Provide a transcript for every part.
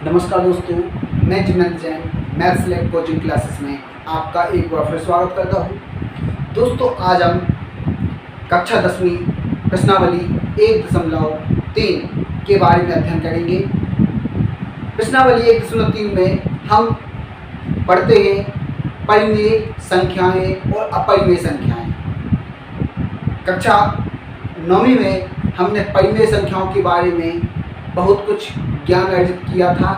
नमस्कार दोस्तों, मैं Jiman Jain maths lab coaching classes में आपका एक बार फिर स्वागत करता हूँ। दोस्तों, आज हम कक्षा 10वीं प्रश्नावली 1.3 के बारे में अध्ययन करेंगे। प्रश्नावली 1.3 में हम पढ़ते हैं परिमेय संख्याएं और अपरिमेय संख्याएं। कक्षा 9वीं में हमने परिमेय संख्याओं के बारे में बहुत कुछ ज्ञान अर्जित किया था।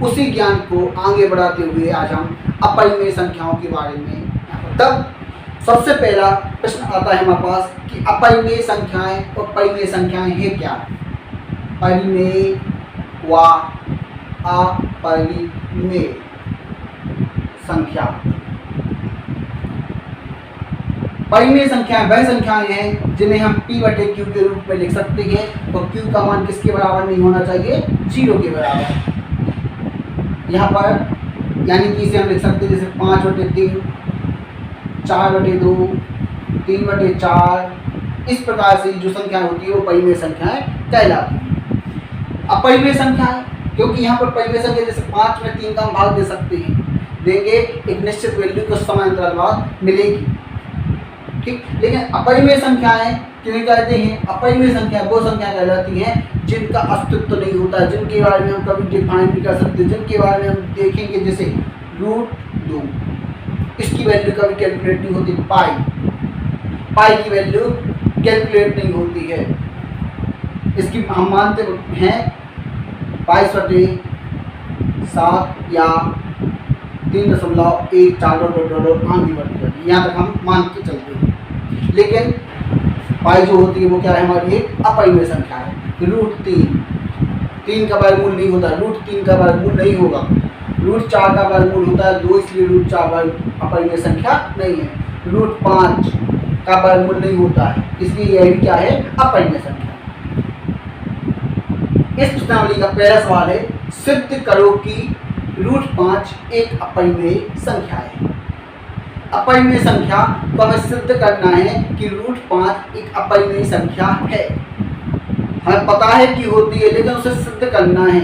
उसी ज्ञान को आगे बढ़ाते हुए आज हम अपरिमेय संख्याओं के बारे में। तब सबसे पहला प्रश्न आता है हमारे पास कि अपरिमेय संख्याएं और परिमेय संख्याएं हैं क्या। परिमेय व अपरिमेय संख्या। परिमेय संख्याएं वह संख्याएं हैं जिन्हें हम p/q के रूप में लिख सकते हैं और q का मान किसके बराबर नहीं होना चाहिए, 0 के बराबर। यहाँ पर यानी कि इसे हम लिख सकते हैं जैसे 5/3, 4/2, 3/4। इस प्रकार से जो संख्याएं होती है वो परिमेय संख्याएं कहलाती हैं। अपरिमेय संख्याएं, क्योंकि यहाँ पर परिमेय संख्या जैसे 5 में 3 का हम भाग दे सकते हैं, देंगे एक निश्चित वैल्यू को समानांतर बाद मिलेगी, ठीक। लेकिन अपरिमेय संख्याएं किन्हें कहते हैं? अपरिमेय संख्या वो संख्या कहलाती हैं जिनका अस्तित्व नहीं होता, जिनके बारे में हम कभी डिफाइन नहीं कर सकते, जिनके बारे में हम देखेंगे जैसे √2, इसकी वैल्यू कभी कैलकुलेट नहीं होती। पाई की वैल्यू कैलकुलेट नहीं होती है। इसकी हम मानते हैं 22/7 या 3.14 आगे बढ़ती है, यहाँ तक हम मान के चलते हैं। लेकिन पाई जो होती है वो क्या है, हमारी एक अपरिमेय संख्या है। √3 का वर्गमूल नहीं होता, √3 का वर्गमूल नहीं होगा। √4 का वर्गमूल होता है 2, इसलिए √4 अपरिमेय संख्या नहीं है। √5 का वर्गमूल नहीं होता है, इसलिए यह भी क्या है, अपरिमेय संख्या। इस प्रश्नावली का पहला सवाल है, सिद्ध करो कि √5 एक अपरिमेय संख्या है। अपरिमेय संख्या को हमें सिद्ध करना है कि √5 एक अपरिमेय संख्या है। हमें पता है कि होती है, लेकिन उसे सिद्ध करना है।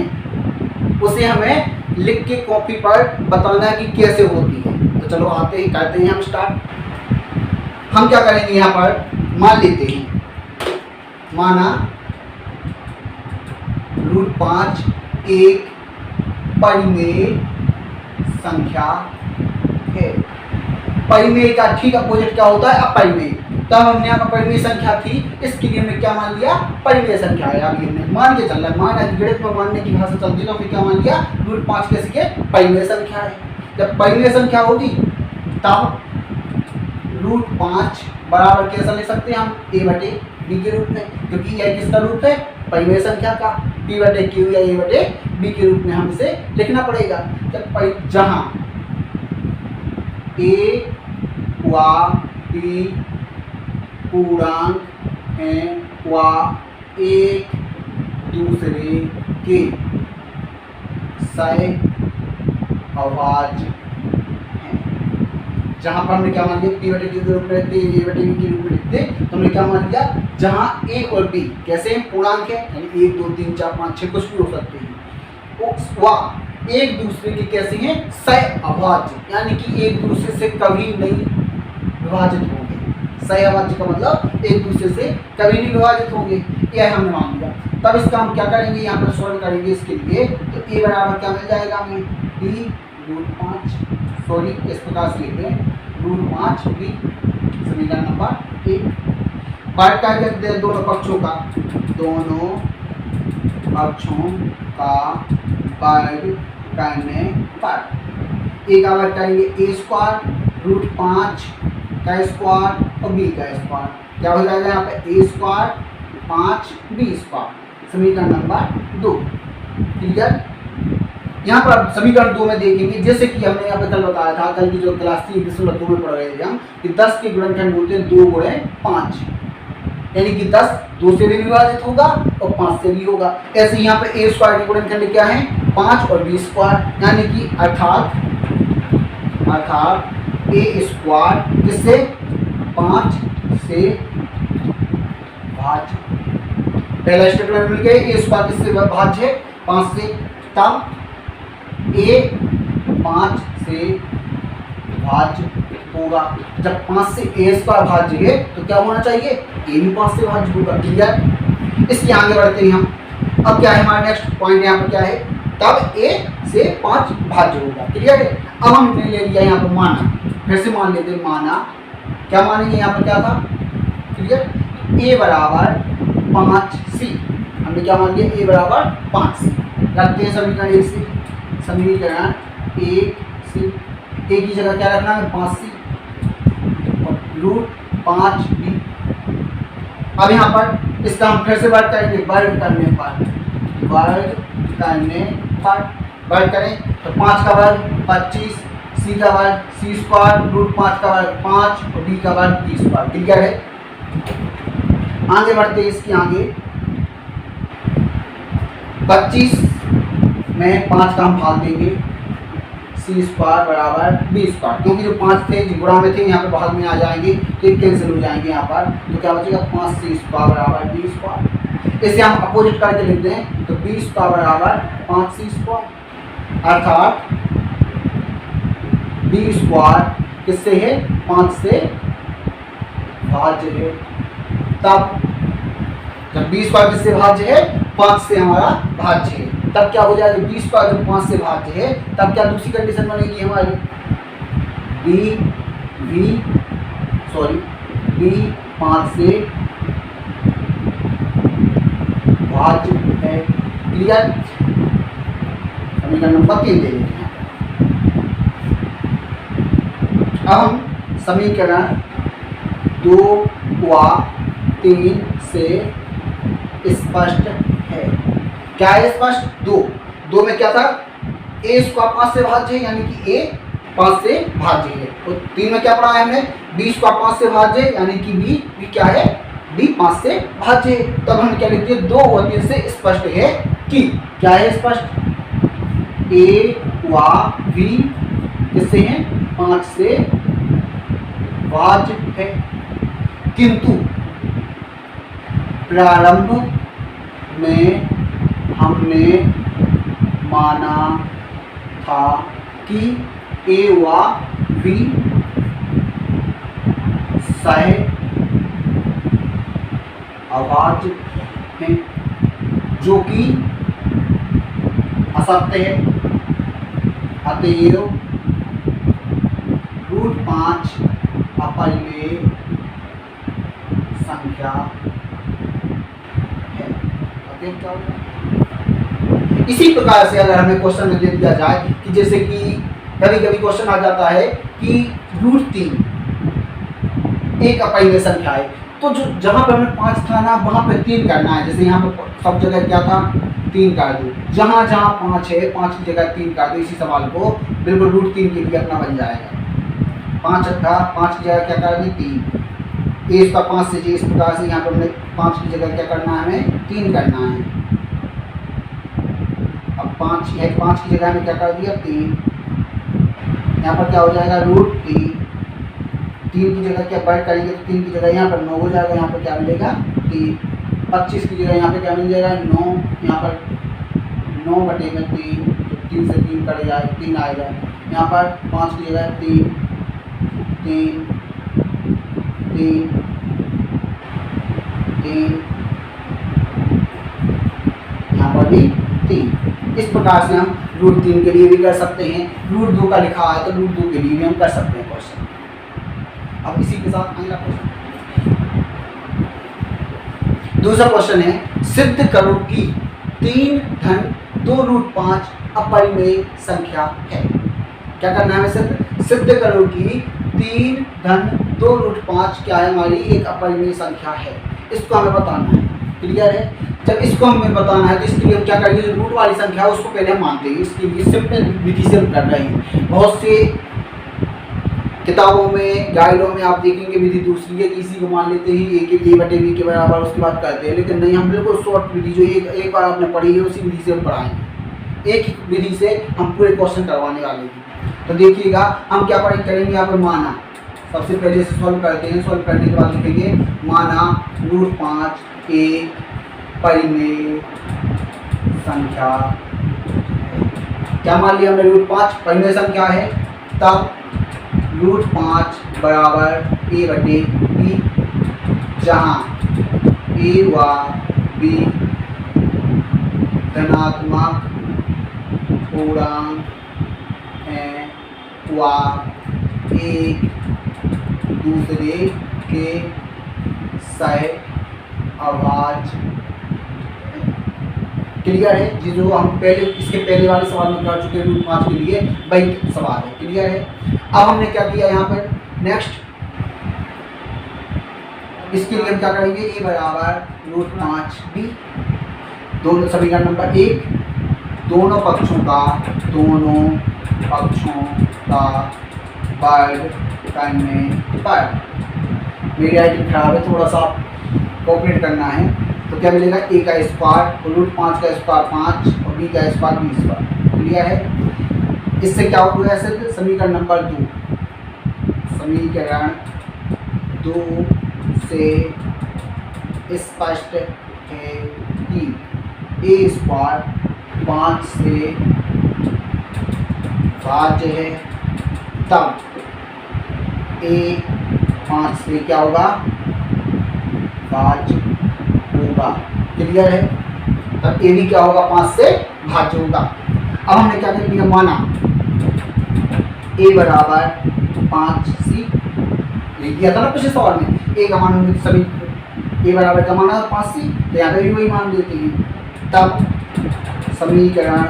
उसे हमें लिख के कॉपी पर बताना है कि कैसे होती है। तो चलो आते ही करते हैं हम स्टार्ट। हम क्या करेंगे, यहाँ पर मान लेते हैं, माना √5 एक परिमेय संख्या है। परिमेय का ठीक अपोजिट क्या होता है, अपरिमेय। तब हमने यहाँ पर परिमेय संख्या थी, इसके लिए हमने क्या मान लिया, परिमेय संख्या है। अभी हमने मान के चल रहा है, माना गणित में मानने की भाषा चलती है, तो हमने क्या मान लिया, √5 कैसे के परिमेय संख्या है। जब परिमेय संख्या होगी तब √5 बराबर कैसा ले सकते हैं हम, a/b के रूप में, क्योंकि यह किसका रूप है, परिमेय संख्या का। p/q या a/b के रूप में हम इसे लिखना पड़ेगा। जहां a व b पूर्णांक हैं व एक दूसरे के सहअभाज्य हैं। जहां पर हमने क्या मान लिया, p/q के रूप में लिखते, a/b के रूप में लिखते, तो हमने क्या मान लिया, जहां a और b कैसे पूर्णांक है, यानी 1, 2, 3, 4, 5, 6 कुछ भी हो सकते हैं, वह एक दूसरे के कैसे हैं, सहअभाज्य, यानी कि एक दूसरे से कभी नहीं विभाजित होंगे। सहअभाज्य का मतलब एक दूसरे से कभी नहीं विभाजित होंगे, यह हमने मान लिया। तब इसका हम क्या करेंगे, यहाँ पर सॉल्व करेंगे इसके लिए। तो a बराबर क्या मिल जाएगा हमें, d √5, इस प्रकार से लिखते हैं √5b, समीकरण नंबर 1। वर्ग क्या कहते हैं, दोनों पक्षों का वर्ग करने पर a का वर्ग करेंगे a², √5 का स्क्वायर और b का स्क्वायर, क्या हो जाएगा यहाँ पे a² 5b², समीकरण नंबर 2। क्लियर। यहाँ पर आप समीकरण 2 में देखेंगे, जैसे कि हमने यहाँ पे कल बताया था, कल की जो क्लास थी 1.2 में पढ़ रहे थे हम, कि 10 के गुणनखंड बोलते हैं 2 × 5, यानी कि 10 2 से भी विभाजित होगा और 5 से भी होगा। ऐसे यहाँ पे a² के गुणनखंड क्या है, 5 और b², यानी कि अर्थात a² जिससे 5 से भाज्य, पहला स्टेटमेंट मिल गया, a² किससे भाज्य है, 5 से। तब ए 5 से भाज्य होगा। जब 5 से ए स्क्वायर भाज्य है तो क्या होना चाहिए, ए भी 5 से भाज्य होगा। क्लियर। इसके आगे बढ़ते हैं हम। अब क्या है हमारा नेक्स्ट पॉइंट यहाँ पर क्या है, तब ए से 5 भाज्य होगा। क्लियर है। अब हमने ले लिया यहाँ पर माना, फिर से मान लेते हैं माना, क्या मानेंगे यहाँ पर क्या था, क्लियर, ए बराबर 5c। हमने क्या मान लिया, ए बराबर 5c। रखते हैं समीकरण 1 से, समीकरण 1 से ए की जगह क्या रखना है, 5c और √5b। अब यहाँ पर इसका हम फिर से वर्ग करेंगे, वर्ग करने करें तो 5 का वर्ग 25, c का वर्ग c स्क्वायर, √5 का वर्ग 5 और d का वर्ग d स्क्वायर। क्लियर है। आगे बढ़ते हैं इसके आगे। 25 में 5 का हम भाग देंगे, c स्क्वायर बराबर b स्क्वायर, क्योंकि जो 5 थे जो गुणा में थे यहाँ पे भाग में आ जाएंगे तो ये कैंसिल हो जाएंगे यहाँ पर, तो क्या बचेगा 5c स्क्वायर बराबर b स्क्वायर। इसे हम अपोजिट करके लिखते हैं तो b स्क्वायर बराबर 5c स्क्वायर, अर्थात b स्क्वायर किससे है, 5 से भाज्य है। तब जब b स्क्वायर किससे भाज्य है, 5 से हमारा भाज्य है, तब क्या हो जाएगा, b स्क्वायर जब 5 से भाज्य है तब क्या दूसरी कंडीशन बनेगी हमारी, b 5 से भाज्य है। क्लियर। समीकरण नंबर 3 दे देते हैं। अब हम समीकरण 2 व 3 से स्पष्ट है। क्या है स्पष्ट, 2 में क्या था, ए स्क्वायर 5 से भाज्य है, यानी कि ए 5 से भाज्य है। और 3 में क्या पढ़ा है हमने, बी स्क्वायर 5 से भाज्य है, यानी कि बी क्या है, बी 5 से भाज्य है। तब हम क्या लिखते हैं, 2 और 3 से स्पष्ट है कि, क्या है स्पष्ट, ए व बी किससे हैं, 5 से भाज्य है। किंतु प्रारंभ में हमने माना था कि ए व बी सह अभाज्य हैं, जो कि असत्य है। अतएव √5 अपरिमेय संख्या है। अतएव क्या होगा, इसी प्रकार से अगर हमें क्वेश्चन में दे दिया जाए कि जैसे कि कभी कभी क्वेश्चन आ जाता है कि √3 एक अपरिमेय संख्या है, तो जो जहां पर हमें 5 था ना वहां पे 3 करना है। जैसे यहाँ पर सब जगह क्या था, 3 कर दो, जहां जहां 5 है 5 की जगह 3 कर दो। इसी सवाल को बिल्कुल √3 के लिए अपना बन जाएगा। 5 था, 5 की जगह क्या कर दें, 3। ए इसका 5 से जी, इस प्रकार से यहाँ पर हमने 5 की जगह क्या करना है, हमें 3 करना है। अब 5 है, 5 की जगह हमें क्या कर दिया, 3। यहाँ पर क्या हो जाएगा, √3। 3 की जगह क्या वर्ग करेंगे तो 3 की जगह यहाँ पर 9 हो जाएगा। यहाँ पर क्या मिलेगा, 3। 25 की जगह यहाँ पे क्या मिल जाएगा, 9। यहाँ पर 9/3, 3 से 3 कट जाए, 3 आएगा। यहाँ पर 5 की जगह 3, 3, 3, 3, यहाँ पर भी 3। इस प्रकार से हम √3 के लिए भी कर सकते हैं। √2 का लिखा है तो √2 के लिए भी हम कर सकते हैं क्वेश्चन। अब इसी के साथ अगला क्वेश्चन, दूसरा क्वेश्चन है, सिद्ध करो कि 3 धन 2√5 अपरिमेय संख्या है। क्या करना है, सिद्ध करो कि 3 धन 2√5 क्या है, हमारी एक अपरिमेय संख्या है। इसको हमें बताना है। क्लियर है। जब इसको हमें बताना है तो इसके लिए हम क्या करेंगे, रूट वाली संख्या है उसको पहले हम मानते हैं। इसके लिए सिंपल विधि से हम कर रहे हैं। बहुत से किताबों में, गाइडों में आप देखेंगे विधि दूसरी है, किसी को मान लेते हैं a/b के बराबर, उसके बाद करते हैं। लेकिन नहीं, हम बिल्कुल शॉर्ट विधि जो एक बार आपने पढ़ी है उसी विधि से हम पढ़ाएंगे। एक ही विधि से हम पूरे क्वेश्चन करवाने वाले हैं। तो देखिएगा हम क्या करेंगे, यहाँ पर माना सबसे पहले से सॉल्व करते हैं। सॉल्व करने के बाद लिखेंगे माना √5 एक परिमेय संख्या। क्या मान लिया हमने, रूट 5 परिमेय संख्या है, तब रूट 5 बराबर ए बटे बी, जहाँ ए व बी धनात्मक पूर्णांक हैं व एक दूसरे के सह अभाज्य। क्लियर है? जो हम पहले इसके पहले वाले सवाल में कर चुके हैं रूट 5 के लिए, वही सवाल है। क्लियर है? अब हमने क्या किया यहाँ पर, नेक्स्ट इसके लिए हम क्या करेंगे, ए बराबर रूट 5 बी, दोनों समीकरण नंबर 1, दोनों पक्षों का वर्ग करने पर, मेरी राइटिंग खराब है, थोड़ा सा कोऑपरेट करना है। तो क्या मिलेगा, ए का स्क्वायर, रूट 5 का स्क्वायर 5 और बी का स्क्वायर बी स्क्वायर। क्लियर है? इससे क्या हो गया, सिर्फ समीकरण नंबर 2, समीकरण 2 से स्पष्ट है कि ए स्क्वायर 5 से भाज्य है, तब ए 5 से क्या होगा, भाज्य होगा। क्लियर है? तब ए भी क्या होगा, 5 से भाज्य होगा। अब हमने क्या कर लिया, माना ए बराबर 5c, लिख दिया था ना पिछले सवाल में, ए का मान सभी ए बराबर का माना 5c, तो यहाँ पे भी वही मान देते हैं। तब समीकरण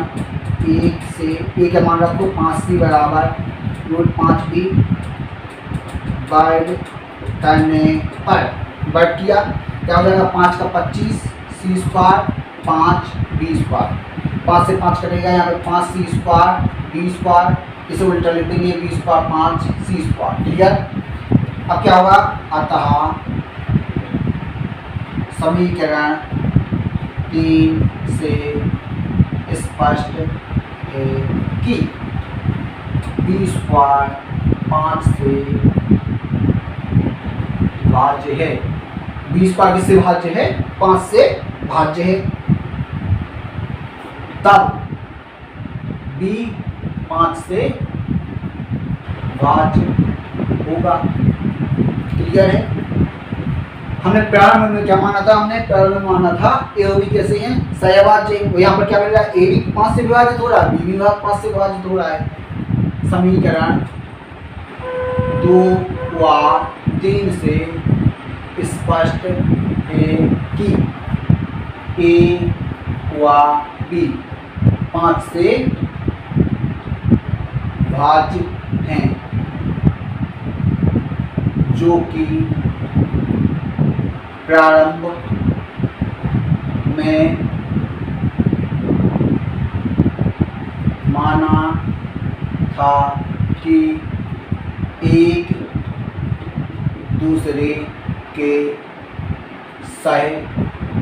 1 से ए का मान रखो 5c बराबर रूट 5b, वर्ग करने पर, वर्ग किया क्या हो जाएगा, 5 का 25 सी स्क्वायर 5 बी स्क्वायर, 5 से 5 कटेगा, यहाँ पे 5 सी स्क्वायर बी स्क्वायर, इसे उल्टा लिख देंगे, बी स्क्वायर 5 सी स्क्वायर। क्लियर? अब क्या होगा, अतः समीकरण 3 से स्पष्ट है कि बी स्क्वायर 5 से भाज्य है, बी स्क्वायर किससे भाज्य है, 5 से भाज्य है, तब बी 5 से भाज्य होगा। क्लियर है? हमने प्रारंभ में क्या माना था, हमने प्रारंभ में माना था ए और बी कैसे हैं, सहभाज्य। यहाँ पर क्या मिल रहा है, ए भी 5 से विभाजित हो रहा है, बी भी 5 से विभाजित हो रहा है। समीकरण 2 व 3 से स्पष्ट है कि ए व बी 5 से भाज्य हैं, जो कि प्रारंभ में माना था कि एक दूसरे के सह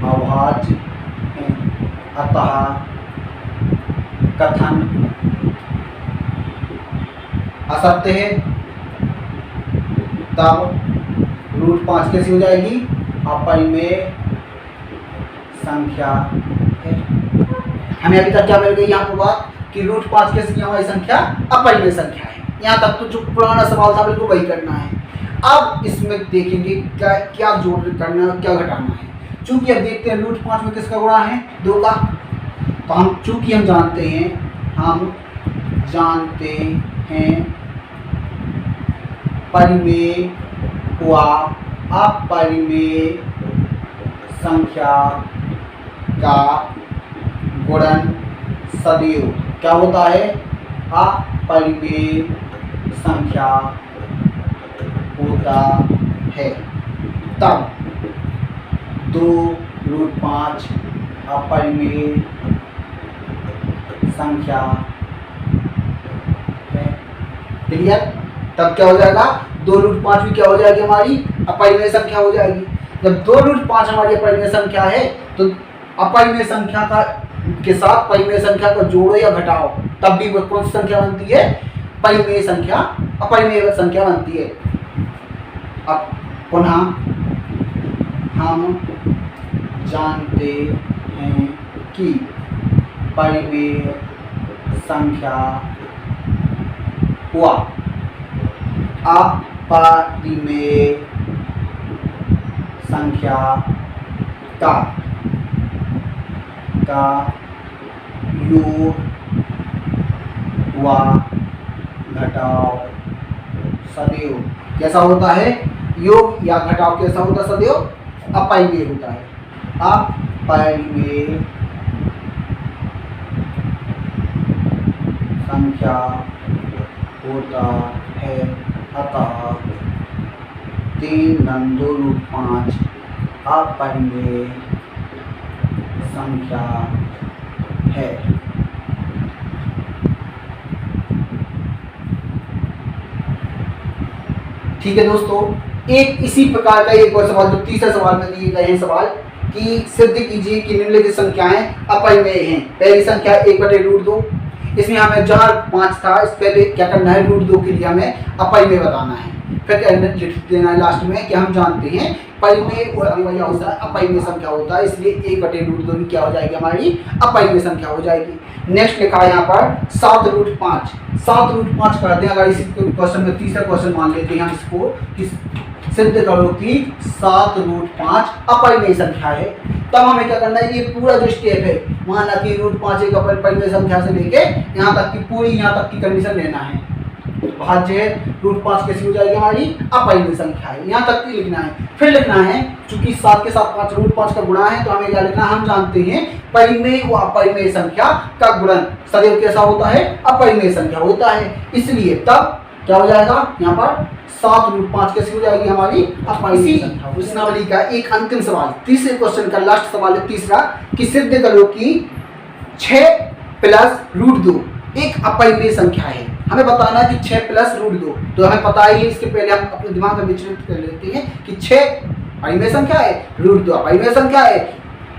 अभाज्य हैं, अतः कथन असत्य है। तब रूट 5 कैसी हो जाएगी, अपरिमेय संख्या है। हमें अभी तक क्या मिल गई यहाँ पर बात कि रूट 5 कैसी हमारी संख्या अपरिमेय संख्या है। यहाँ तक तो जो पुराना सवाल था बिल्कुल वही करना है। अब इसमें देखेंगे क्या क्या जोड़ करना है, क्या घटाना है। चूंकि अब देखते हैं रूट 5 में किसका गुणा है, 2 का, तो हम चूंकि हम जानते हैं परिमेय व अपरिमेय संख्या का गुणन सदैव क्या होता है, अपरिमेय संख्या होता है। तब 2 रूट 5 अपरिमेय संख्या है। क्लियर? तब क्या हो जाएगा, 2 रूट 5 भी क्या हो जाएगी, हमारी अपरिमेय संख्या हो जाएगी। जब 2 रूट 5 हमारी अपरिमेय संख्या है तो अपरिमेय संख्या का के साथ परिमेय संख्या को जोड़ो या घटाओ, तब भी कौन सी संख्या बनती है, परिमेय संख्या अपरिमेय संख्या बनती है। अब पुनः हम जानते हैं कि परिमेय संख्या हुआ। अपरिमेय संख्या का योग व घटाव सदैव कैसा होता है? योग या घटाव कैसा होता है? सदैव अपरिमेय होता है। अपरिमेय संख्या होता है, अतः 3 × 2 = 5 अपरिमेय संख्या है। ठीक है दोस्तों, एक इसी प्रकार का एक और सवाल जो तीसरा सवाल में दिए गए हैं सवाल कि सिद्ध कीजिए कि निम्नलिखित संख्याएं अपरिमेय हैं। पहली संख्या 1/√2, इसमें हमें जहाँ 5 था इस पहले क्या करना है? √2 के लिए हमें अपरिमेय बताना है। फिर लिख देना है लास्ट में कि हम जानते हैं परिमेय और अपरिमेय संख्या होता है, इसलिए 1/√2 भी क्या हो जाएगी? हमारी अपरिमेय संख्या हो जाएगी। नेक्स्ट लिखा है यहाँ पर 7√5। 7√5 कर दें अगर इसी क्वेश्चन में तीसरा क्वेश्चन मान लेते हैं हम इसको कि सिद्ध करो कि 7√5 अपरिमेय संख्या है। तब हमें क्या करना है? ये पूरा जो स्टेप है, माना कि √5 एक अपरिमेय संख्या से लेके यहाँ तक की पूरी यहाँ तक की कंडीशन लेना है। भाज्य √5 कैसी हो जाएगी? हमारी अपरिमेय संख्या है। यहाँ तक की लिखना है। फिर लिखना है चूंकि 7 के साथ 5 √5 का गुणा है, तो हमें क्या लिखना है? हम जानते हैं परिमेय व अपरिमेय संख्या का गुणन सदैव कैसा होता है? अपरिमेय संख्या होता है। इसलिए तब क्या हो जाएगा? यहाँ पर 7√5 कैसी हो जाएगी? हमारी अपरिमेय संख्या। प्रश्नावली का एक अंतिम सवाल, तीसरे क्वेश्चन का लास्ट सवाल है तीसरा कि सिद्ध करो कि 6 + √2 एक अपरिमेय संख्या है। हमें बताना है कि 6 + √2, तो हमें पता ही है। इसके पहले हम अपने दिमाग में विचलित कर लेते हैं कि 6 परिमेय संख्या है, √2 अपरिमेय संख्या है।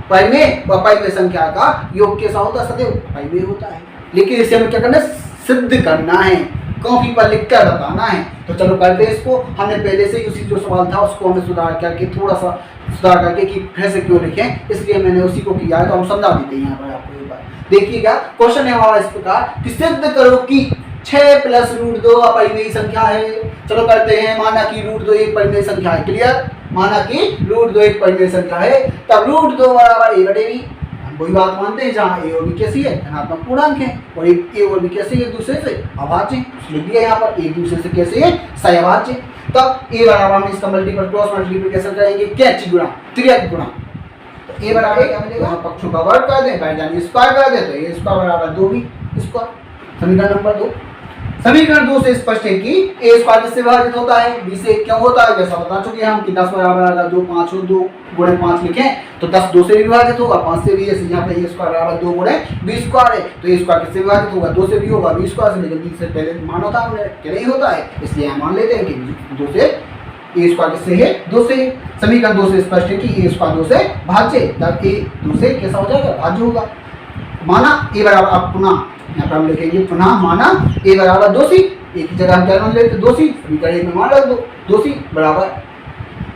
परिमेय व अपरिमेय संख्या का योग कैसा होता है? सदैव अपरिमेय होता है। लेकिन इसे हमें क्या करना है? सिद्ध करना है, कॉपी पर लिख कर बताना है। तो चलो करते हैं इसको। हमने पहले से ही उसी जो सवाल था उसको हमें सुधार करके थोड़ा सा सुधार करके कि फिर से क्यों लिखें, इसलिए मैंने उसी को किया है। तो हम समझा देते हैं यहाँ पर आपको एक बार। देखिएगा क्वेश्चन है हमारा इस प्रकार कि सिद्ध करो कि 6 + √2 अपरिमेय संख्या है। चलो करते हैं। माना कि √2 एक परिमेय संख्या है। क्लियर? माना कि √2 एक परिमेय संख्या है, तब √2 = a/b। हम वही बात मानते हैं जहाँ a और b कैसी है? धनात्मक पूर्णांक है, और a और b कैसे एक दूसरे से अभाज्य। लिख दिया यहाँ पर एक दूसरे से कैसे है? सहअभाज्य। तब a बराबर हम इसका मल्टीपल क्रॉस मल्टीप्लिकेशन करेंगे, कैच गुणा त्रियक गुणा। तो a बराबर क्या मिलेगा? पक्षों का वर्ग कर दें, बाई जानी स्क्वायर कर दें, तो a स्क्वायर बराबर 2b स्क्वायर। समीकरण नंबर 2। समीकरण 2 से स्पष्ट है कि a स्क्वायर किससे विभाजित होता है? b से। क्यों होता है? जैसा बता चुके हैं हम कि 10 बराबर 2, 5 हो 2 × 5 लिखें तो 10 2 से भी विभाजित होगा, 5 से भी। जैसे यहाँ पे a स्क्वायर बराबर 2 × b स्क्वायर है, तो a स्क्वायर किससे विभाजित होगा? 2 से भी होगा, b स्क्वायर से। लेकिन b से पहले मान होता है कि नहीं होता है, इसलिए हम मान लेते हैं कि 2 से a स्क्वायर किससे है? 2 से। समीकरण 2 से स्पष्ट है कि a स्क्वायर 2 से भाज्य, तब a 2 से कैसा हो जाएगा? भाज्य होगा। माना a बराबर, अब पुनः यहाँ पर हम लिखेंगे पुनः माना a बराबर 2c। एक ही जगह हम क्या मान लेते? 2c। समीकरण 1 में मान रख दो 2c बराबर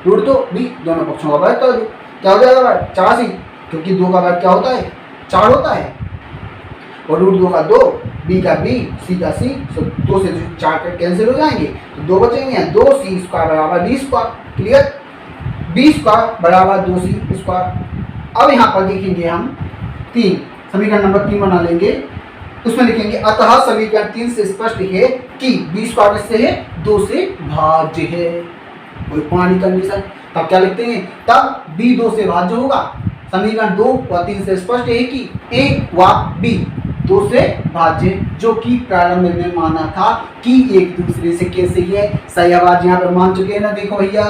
√2b, दोनों पक्षों का वर्ग कर दो। क्या हो जाएगा? 4c, क्योंकि 2 का वर्ग क्या होता है? 4 होता है, और √2 का 2, b का b, c का c, तो 2 से 4 कैंसिल हो जाएंगे, तो 2 बचेंगे। 2c स्क्वायर बराबर d square. Clear? b square बराबर 2c स्क्वायर। अब यहाँ पर देखेंगे हम 3, समीकरण नंबर 3 बना लेंगे। उसमें लिखेंगे अतः समीकरण 3 से स्पष्ट है कि b स्क्वायर किससे है? 2 से भाज्य है। कोई पुरानी कंडीशन। तब क्या लिखते हैं? तब b 2 से भाज्य होगा। समीकरण 2 व 3 से स्पष्ट है कि a व b 2 से भाज्य, जो कि प्रारंभ में माना था कि एक दूसरे से कैसे है? सहअभाज्य। यहाँ पर मान चुके हैं ना, देखो भैया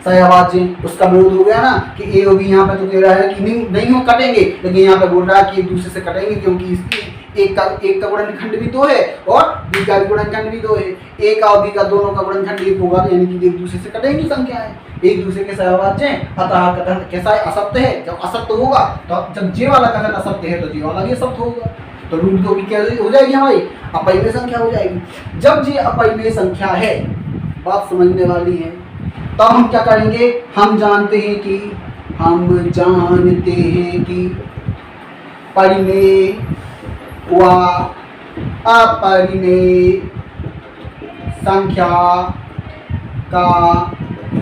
सहअभाज्य। उसका विरोध हो गया ना कि a और b यहाँ पे तो कह रहा है कि नहीं हो कटेंगे, लेकिन यहाँ पे बोल रहा है कि एक दूसरे से कटेंगे, क्योंकि इसकी एक का गुणनखंड भी 2 है और b का भी गुणनखंड भी 2 है। a का और b का दोनों का गुणनखंड 1 होगा, यानी कि एक दूसरे से कटेंगी संख्या है, एक दूसरे के सहअभाज्य हैं। अतः कथन कैसा है? असत्य है। जब असत्य होगा, तो जब j वाला कथन असत्य है तो j वाला भी असत्य होगा। तो √2 की क्या हो जाएगी? हमारी अपरिमेय संख्या हो जाएगी। जब j अपरिमेय संख्या है, बात समझने वाली है, तब हम क्या करेंगे? हम जानते हैं कि परिमेय व अपरिमेय संख्या का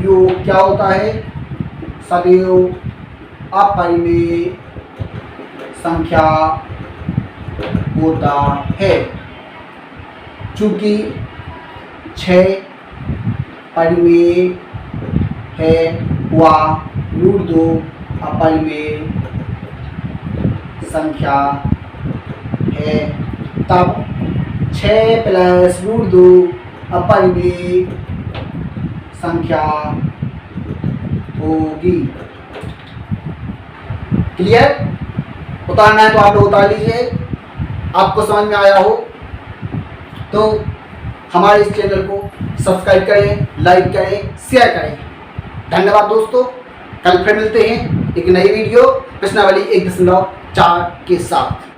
योग क्या होता है? सदैव अपरिमेय संख्या होता है। चूंकि 6 परिमेय है व √2 अपरिमेय संख्या है, तब 6 + √2 अपरिमेय संख्या होगी। क्लियर? उतारना है तो आप लोग उतार लीजिए। आपको समझ में आया हो तो हमारे इस चैनल को सब्सक्राइब करें, लाइक करें, शेयर करें। धन्यवाद दोस्तों। कल फिर मिलते हैं एक नई वीडियो प्रश्नावली 1.4 के साथ।